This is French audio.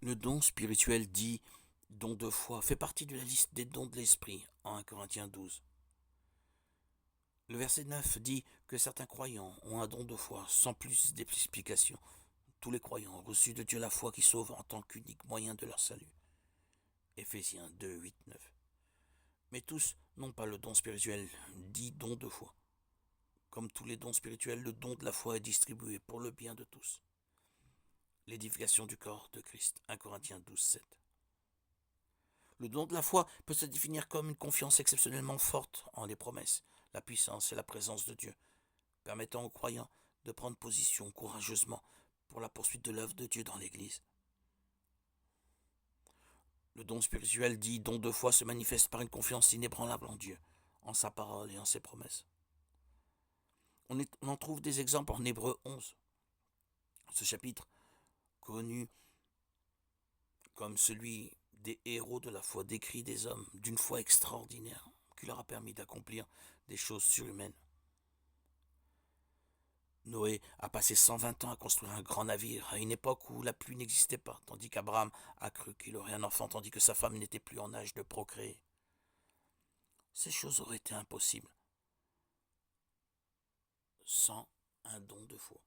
Le don spirituel dit don de foi fait partie de la liste des dons de l'esprit en 1 Corinthiens 12. Le verset 9 dit que certains croyants ont un don de foi sans plus d'explication. Tous les croyants ont reçu de Dieu la foi qui sauve en tant qu'unique moyen de leur salut. Éphésiens 2, 8, 9. Mais tous n'ont pas le don spirituel dit don de foi. Comme tous les dons spirituels, le don de la foi est distribué pour le bien de tous. L'édification du corps de Christ, 1 Corinthiens 12, 7. Le don de la foi peut se définir comme une confiance exceptionnellement forte en les promesses, la puissance et la présence de Dieu, permettant aux croyants de prendre position courageusement pour la poursuite de l'œuvre de Dieu dans l'Église. Le don spirituel dit don de foi se manifeste par une confiance inébranlable en Dieu, en sa parole et en ses promesses. On en trouve des exemples en Hébreux 11. Ce chapitre, connu comme celui des héros de la foi, décrit des hommes d'une foi extraordinaire qui leur a permis d'accomplir des choses surhumaines. Noé a passé 120 ans à construire un grand navire à une époque où la pluie n'existait pas, tandis qu'Abraham a cru qu'il aurait un enfant tandis que sa femme n'était plus en âge de procréer. Ces choses auraient été impossibles sans un don de foi.